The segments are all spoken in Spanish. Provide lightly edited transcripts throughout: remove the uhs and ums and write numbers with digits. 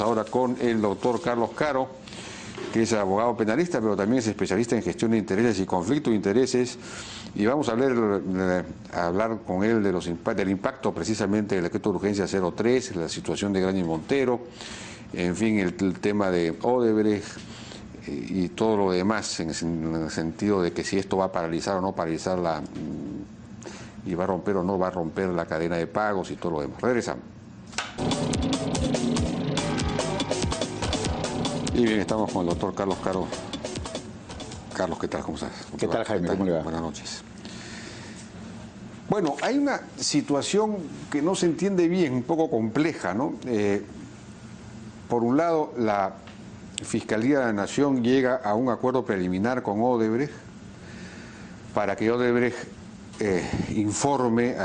Ahora con el doctor Carlos Caro, que es abogado penalista, pero también es especialista en gestión de intereses y conflicto de intereses, y vamos a hablar con él de del impacto precisamente del decreto de urgencia 03, la situación de Graña y Montero, en fin, el tema de Odebrecht y todo lo demás, en el sentido de que si esto va a paralizar o no paralizar y va a romper o no va a romper la cadena de pagos y todo lo demás. Regresamos. Y bien, estamos con el doctor Carlos Caro. Carlos, ¿qué tal? ¿Cómo estás? ¿Qué tal, Jaime? ¿Cómo le va? Buenas noches. Bueno, hay una situación que no se entiende bien, un poco compleja, ¿no? Por un lado, la Fiscalía de la Nación llega a un acuerdo preliminar con Odebrecht para que Odebrecht informe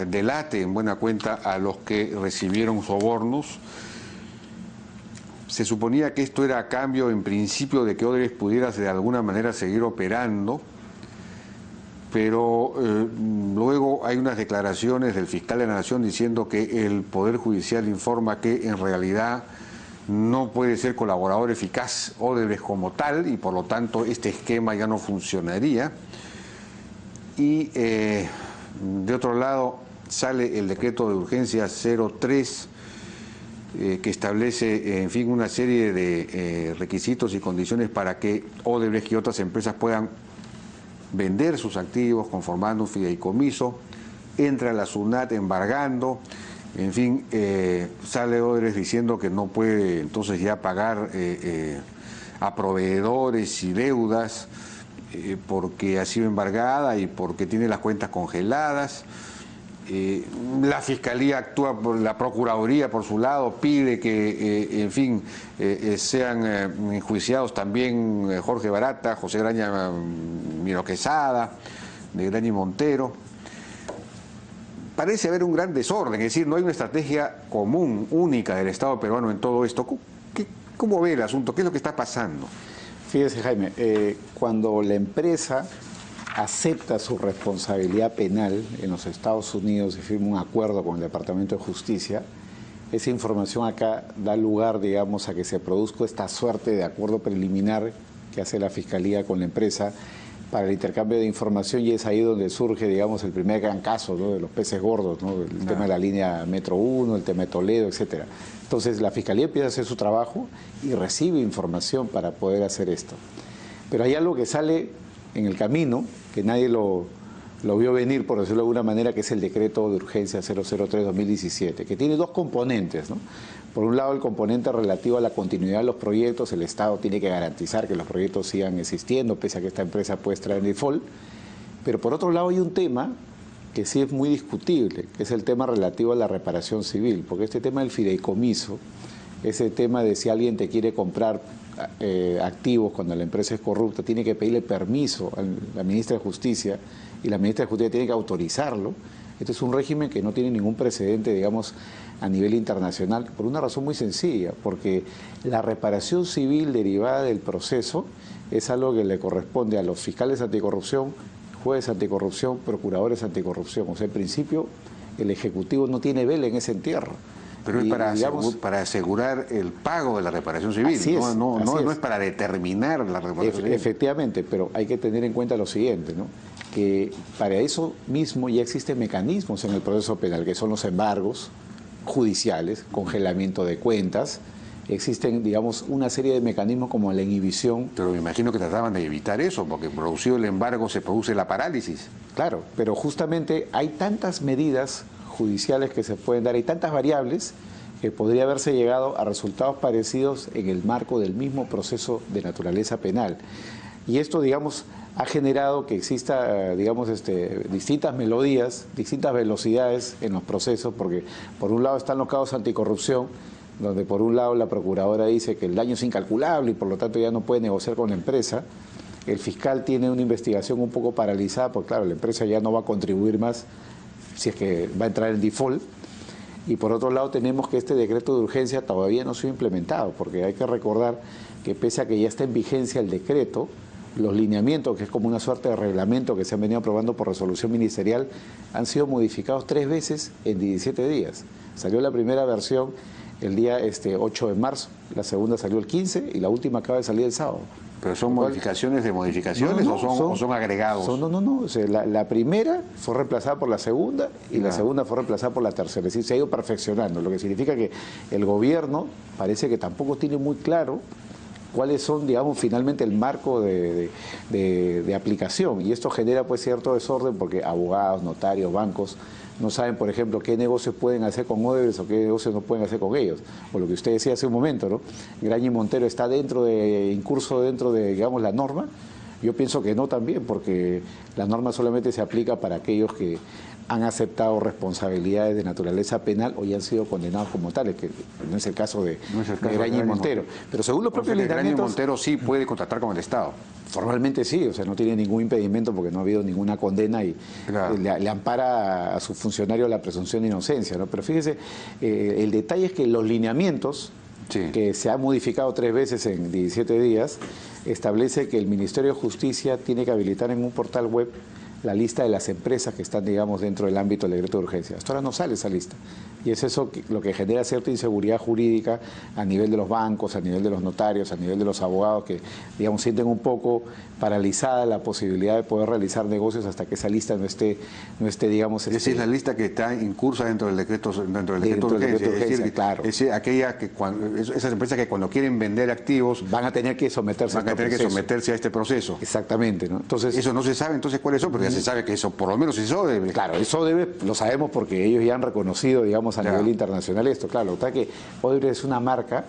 delate en buena cuenta a los que recibieron sobornos. Se suponía que esto era a cambio, en principio, de que Odebrecht pudiera de alguna manera seguir operando, pero luego hay unas declaraciones del fiscal de la Nación diciendo que el Poder Judicial informa que en realidad no puede ser colaborador eficaz Odebrecht como tal y por lo tanto este esquema ya no funcionaría. Y de otro lado sale el decreto de urgencia 03 que establece, en fin, una serie de requisitos y condiciones para que Odebrecht y otras empresas puedan vender sus activos conformando un fideicomiso. Entra la SUNAT embargando, en fin, sale Odebrecht diciendo que no puede entonces ya pagar a proveedores y deudas porque ha sido embargada y porque tiene las cuentas congeladas. La Fiscalía actúa, la Procuraduría por su lado pide que, en fin, sean enjuiciados también Jorge Barata, José Graña Miro Quesada, de Graña y Montero. Parece haber un gran desorden, es decir, no hay una estrategia común, única del Estado peruano en todo esto. ¿Cómo ve el asunto? ¿Qué es lo que está pasando? Fíjese, Jaime, cuando la empresa acepta su responsabilidad penal en los Estados Unidos y firma un acuerdo con el Departamento de Justicia, esa información acá da lugar, digamos, a que se produzca esta suerte de acuerdo preliminar que hace la Fiscalía con la empresa para el intercambio de información, y es ahí donde surge, digamos, el primer gran caso, ¿no?, de los peces gordos, ¿no?, el tema de la línea Metro 1, el tema de Toledo, etcétera. Entonces la Fiscalía empieza a hacer su trabajo y recibe información para poder hacer esto. Pero hay algo que sale en el camino, que nadie lo vio venir, por decirlo de alguna manera, que es el decreto de urgencia 003-2017, que tiene dos componentes, ¿no? Por un lado, el componente relativo a la continuidad de los proyectos. El Estado tiene que garantizar que los proyectos sigan existiendo, pese a que esta empresa puede estar en default. Pero por otro lado hay un tema que sí es muy discutible, que es el tema relativo a la reparación civil, porque este tema del fideicomiso, ese tema de si alguien te quiere comprar activos cuando la empresa es corrupta, tiene que pedirle permiso a la ministra de Justicia y la ministra de Justicia tiene que autorizarlo. Este es un régimen que no tiene ningún precedente, digamos, a nivel internacional, por una razón muy sencilla, porque la reparación civil derivada del proceso es algo que le corresponde a los fiscales anticorrupción, jueces anticorrupción, procuradores anticorrupción. O sea, en principio, el Ejecutivo no tiene vela en ese entierro. Pero es para asegurar el pago de la reparación civil, no es para determinar la reparación civil. Efectivamente, pero hay que tener en cuenta lo siguiente, ¿no?, que para eso mismo ya existen mecanismos en el proceso penal, que son los embargos judiciales, congelamiento de cuentas. Existen, digamos, una serie de mecanismos como la inhibición. Pero me imagino que trataban de evitar eso, porque producido el embargo se produce la parálisis. Claro, pero justamente hay tantas medidas judiciales que se pueden dar, hay tantas variables que podría haberse llegado a resultados parecidos en el marco del mismo proceso de naturaleza penal. Y esto, digamos, ha generado que exista, digamos, distintas melodías, distintas velocidades en los procesos, porque por un lado están los casos anticorrupción, donde por un lado la procuradora dice que el daño es incalculable y por lo tanto ya no puede negociar con la empresa. El fiscal tiene una investigación un poco paralizada, porque claro, la empresa ya no va a contribuir más si es que va a entrar en default. Y por otro lado tenemos que este decreto de urgencia todavía no ha sido implementado, porque hay que recordar que pese a que ya está en vigencia el decreto, los lineamientos, que es como una suerte de reglamento que se han venido aprobando por resolución ministerial, han sido modificados 3 veces en 17 días. Salió la primera versión el día 8 de marzo, la segunda salió el 15 y la última acaba de salir el sábado. ¿Pero son modificaciones de modificaciones o son agregados? No. O sea, la primera fue reemplazada por la segunda y la segunda fue reemplazada por la tercera. Es decir, se ha ido perfeccionando, lo que significa que el gobierno parece que tampoco tiene muy claro cuáles son, digamos, finalmente el marco de aplicación. Y esto genera pues cierto desorden porque abogados, notarios, bancos no saben, por ejemplo, qué negocios pueden hacer con Odebrecht o qué negocios no pueden hacer con ellos. O lo que usted decía hace un momento, ¿no? Graña y Montero está incurso dentro de, digamos, la norma. Yo pienso que no también, porque la norma solamente se aplica para aquellos que han aceptado responsabilidades de naturaleza penal o ya han sido condenados como tales, que no es el caso de Graña y Montero. Pero según los propios lineamientos... Graña y Montero sí puede contratar con el Estado. Formalmente sí, o sea, no tiene ningún impedimento porque no ha habido ninguna condena y le ampara a su funcionario la presunción de inocencia, ¿no? Pero fíjese, el detalle es que los lineamientos, que se han modificado 3 veces en 17 días, establece que el Ministerio de Justicia tiene que habilitar en un portal web la lista de las empresas que están, digamos, dentro del ámbito del decreto de urgencia. Hasta ahora no sale esa lista. Y es eso lo que genera cierta inseguridad jurídica a nivel de los bancos, a nivel de los notarios, a nivel de los abogados, que, digamos, sienten un poco paralizada la posibilidad de poder realizar negocios hasta que esa lista no esté digamos... Esa es la lista que está incursa dentro del decreto de urgencia. Claro. Es aquella que esas empresas que cuando quieren vender activos van a tener que someterse a este proceso. Exactamente, ¿no? Entonces, eso no se sabe entonces cuáles son, pero ya se sabe que eso, por lo menos eso debe. Claro, eso debe, lo sabemos porque ellos ya han reconocido, digamos, a nivel internacional esto. Claro, lo que pasa es que Odebrecht es una marca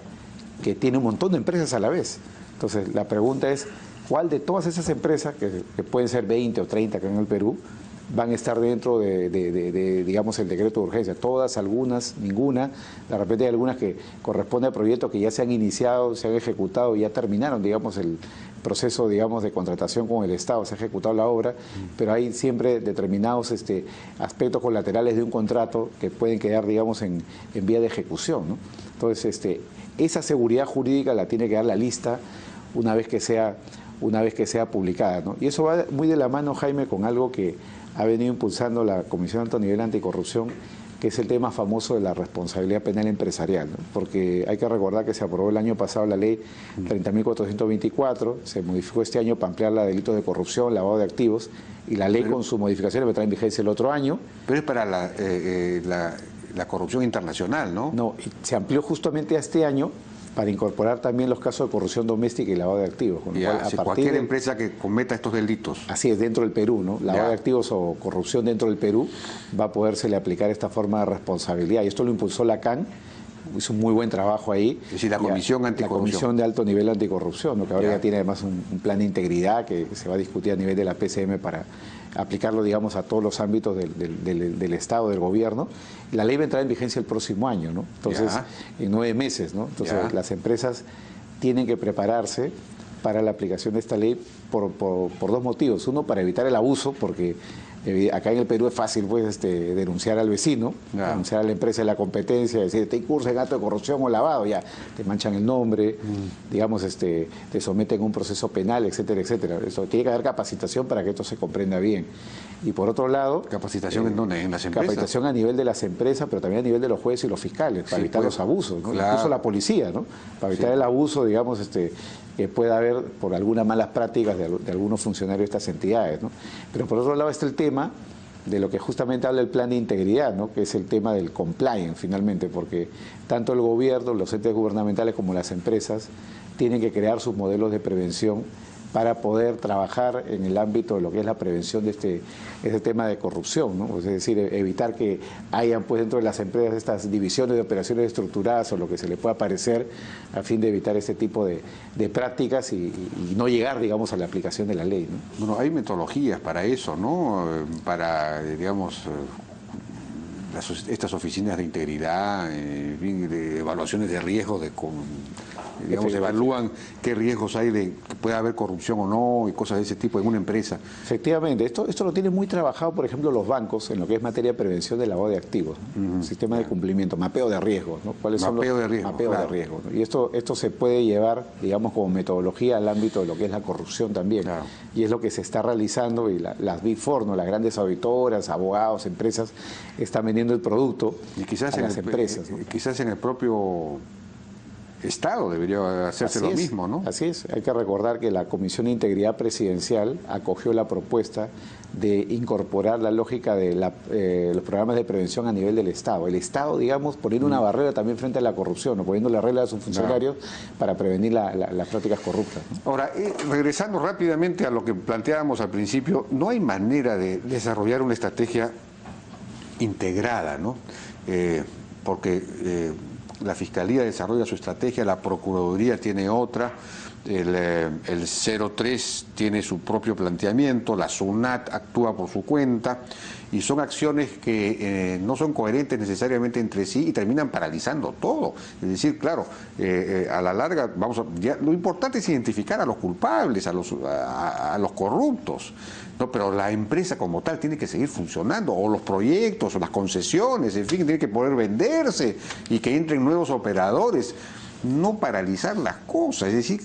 que tiene un montón de empresas a la vez. Entonces, la pregunta es, ¿cuál de todas esas empresas, que pueden ser 20 o 30 acá en el Perú, van a estar dentro de digamos, el decreto de urgencia? Todas, algunas, ninguna. De repente hay algunas que corresponden a proyectos que ya se han iniciado, se han ejecutado y ya terminaron, digamos, el proceso, digamos, de contratación con el Estado, se ha ejecutado la obra, pero hay siempre determinados aspectos colaterales de un contrato que pueden quedar, digamos, en vía de ejecución, ¿no? Entonces, esa seguridad jurídica la tiene que dar la lista una vez que sea publicada, ¿no? Y eso va muy de la mano, Jaime, con algo que ha venido impulsando la Comisión de Alto Nivel Anticorrupción, que es el tema famoso de la responsabilidad penal empresarial, ¿no? Porque hay que recordar que se aprobó el año pasado la ley 30.424, se modificó este año para ampliarla a delitos de corrupción, lavado de activos, y la ley con sus modificaciones va a entrar en vigencia el otro año. Pero es para la corrupción internacional, ¿no? No, se amplió justamente a este año para incorporar también los casos de corrupción doméstica y lavado de activos. Con lo cual, a cualquier empresa que cometa estos delitos. Así es, dentro del Perú, ¿no? Lavado de activos o corrupción dentro del Perú, va a podérsele aplicar esta forma de responsabilidad. Y esto lo impulsó la CAN, hizo un muy buen trabajo ahí. Es decir, la Comisión Anticorrupción. La Comisión de Alto Nivel Anticorrupción, ¿no? Que ahora ya tiene además un plan de integridad que se va a discutir a nivel de la PCM para aplicarlo, digamos, a todos los ámbitos del Estado, del gobierno. La ley va a entrar en vigencia el próximo año, ¿no? Entonces, en 9 meses, ¿no? Entonces, las empresas tienen que prepararse para la aplicación de esta ley por 2 motivos. Uno, para evitar el abuso, porque acá en el Perú es fácil, pues, denunciar al vecino, denunciar a la empresa de la competencia, decir, te incursa en acto de corrupción o lavado, ya te manchan el nombre, digamos, te someten a un proceso penal, etcétera, etcétera. Eso tiene que haber capacitación para que esto se comprenda bien. Y por otro lado... ¿Capacitación en dónde? ¿En las empresas? Capacitación a nivel de las empresas, pero también a nivel de los jueces y los fiscales, para evitar los abusos, ¿no? Claro. Incluso la policía, ¿no? Para evitar el abuso, digamos, que pueda haber por algunas malas prácticas de algunos funcionarios de estas entidades, ¿no? Pero por otro lado está el tema de lo que justamente habla el plan de integridad, ¿no? Que es el tema del compliance, finalmente, porque tanto el gobierno, los entes gubernamentales como las empresas tienen que crear sus modelos de prevención para poder trabajar en el ámbito de lo que es la prevención de este tema de corrupción, ¿no? Es decir, evitar que hayan, pues, dentro de las empresas estas divisiones de operaciones estructuradas o lo que se le pueda parecer, a fin de evitar este tipo de prácticas y no llegar, digamos, a la aplicación de la ley, ¿no? Bueno, hay metodologías para eso, ¿no? Para, digamos, estas oficinas de integridad, de evaluaciones de riesgos, digamos, evalúan qué riesgos hay de que pueda haber corrupción o no y cosas de ese tipo en una empresa. Efectivamente, esto lo tienen muy trabajado, por ejemplo, los bancos en lo que es materia de prevención de lavado de activos, ¿no? Sistema de cumplimiento, mapeo de riesgos, ¿no? ¿Cuáles son los de riesgo, mapeo claro. de riesgo, ¿no? Y esto se puede llevar, digamos, como metodología al ámbito de lo que es la corrupción también. Claro. Y es lo que se está realizando y las Big Four, ¿no? Las grandes auditoras, abogados, empresas, están vendiendo el producto Y quizás a las empresas, ¿no? Quizás en el propio Estado debería hacerse lo mismo, ¿no? Así es. Hay que recordar que la Comisión de Integridad Presidencial acogió la propuesta de incorporar la lógica de los programas de prevención a nivel del Estado. El Estado, digamos, poner una barrera también frente a la corrupción, ¿no? Poniendo las reglas a sus funcionarios para prevenir las prácticas corruptas, ¿no? Ahora, regresando rápidamente a lo que planteábamos al principio, no hay manera de desarrollar una estrategia integrada, ¿no? Porque la Fiscalía desarrolla su estrategia, la Procuraduría tiene otra, el 03 tiene su propio planteamiento, la SUNAT actúa por su cuenta y son acciones que no son coherentes necesariamente entre sí y terminan paralizando todo. Es decir, claro, a la larga, lo importante es identificar a los culpables, a los corruptos, ¿no? Pero la empresa como tal tiene que seguir funcionando, o los proyectos, o las concesiones, en fin, tiene que poder venderse y que entren nuevos operadores. No paralizar las cosas, es decir,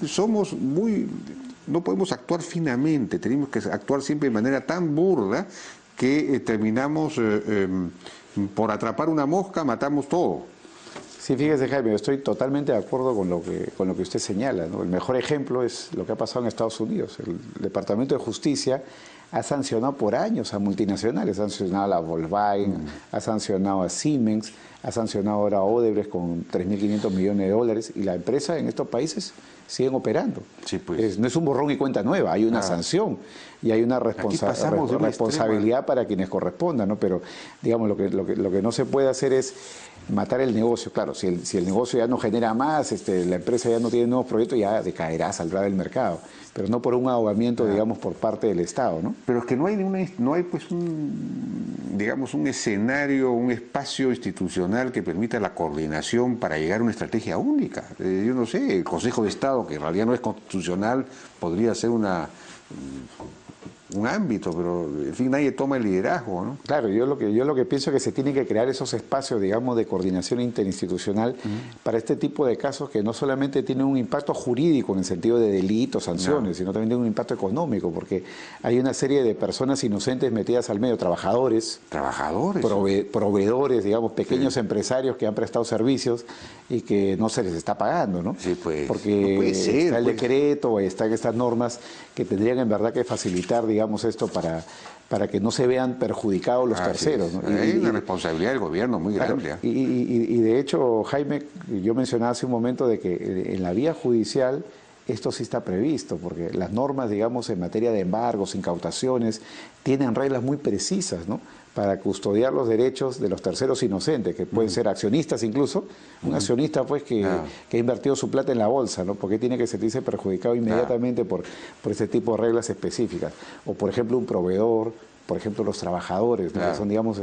no podemos actuar finamente, tenemos que actuar siempre de manera tan burda que terminamos por atrapar una mosca, matamos todo. Sí, fíjese, Jaime, yo estoy totalmente de acuerdo con lo que usted señala, ¿no? El mejor ejemplo es lo que ha pasado en Estados Unidos. El Departamento de Justicia ha sancionado por años a multinacionales, ha sancionado a la Volkswagen, ha sancionado a Siemens, ha sancionado ahora a Odebrecht con 3.500 millones de dólares, y la empresa en estos países siguen operando. Sí, pues. No es un borrón y cuenta nueva, hay una sanción y hay una responsabilidad para quienes correspondan, ¿no? Pero, digamos, lo que no se puede hacer es matar el negocio. Claro, si el negocio ya no genera más, la empresa ya no tiene nuevos proyectos, ya decaerá, saldrá del mercado, pero no por un ahogamiento, digamos, por parte del Estado, ¿no? Pero es que no hay pues digamos, un escenario, un espacio institucional que permita la coordinación para llegar a una estrategia única. Yo no sé, el Consejo de Estado, que en realidad no es constitucional, podría ser un ámbito, pero en fin, nadie toma el liderazgo, ¿no? Claro, yo lo que pienso es que se tienen que crear esos espacios, digamos, de coordinación interinstitucional para este tipo de casos que no solamente tienen un impacto jurídico en el sentido de delitos, sanciones, sino también tienen un impacto económico, porque hay una serie de personas inocentes metidas al medio, trabajadores, proveedores, digamos, pequeños empresarios que han prestado servicios y que no se les está pagando, ¿no? Sí, pues, porque no puede ser, está el decreto, están estas normas que tendrían en verdad que facilitar, digamos, esto para que no se vean perjudicados los terceros, ¿no? Hay una responsabilidad del gobierno muy grande. Y de hecho, Jaime, yo mencionaba hace un momento de que en la vía judicial esto sí está previsto, porque las normas, digamos, en materia de embargos, incautaciones, tienen reglas muy precisas, ¿no?, para custodiar los derechos de los terceros inocentes, que pueden ser accionistas incluso, un accionista pues que ha invertido su plata en la bolsa, ¿no?, porque tiene que sentirse perjudicado inmediatamente por ese tipo de reglas específicas. O por ejemplo un proveedor, por ejemplo los trabajadores, ¿no?, que son, digamos,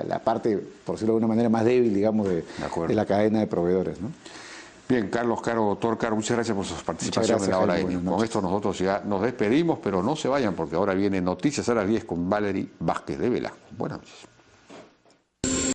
la parte, por decirlo de alguna manera, más débil, digamos, de la cadena de proveedores, ¿no? Bien, Carlos Caro, doctor Caro, muchas gracias por su participación en la hora N. Con esto nosotros ya nos despedimos, pero no se vayan porque ahora viene Noticias a las 10 con Valerie Vázquez de Velasco. Buenas noches.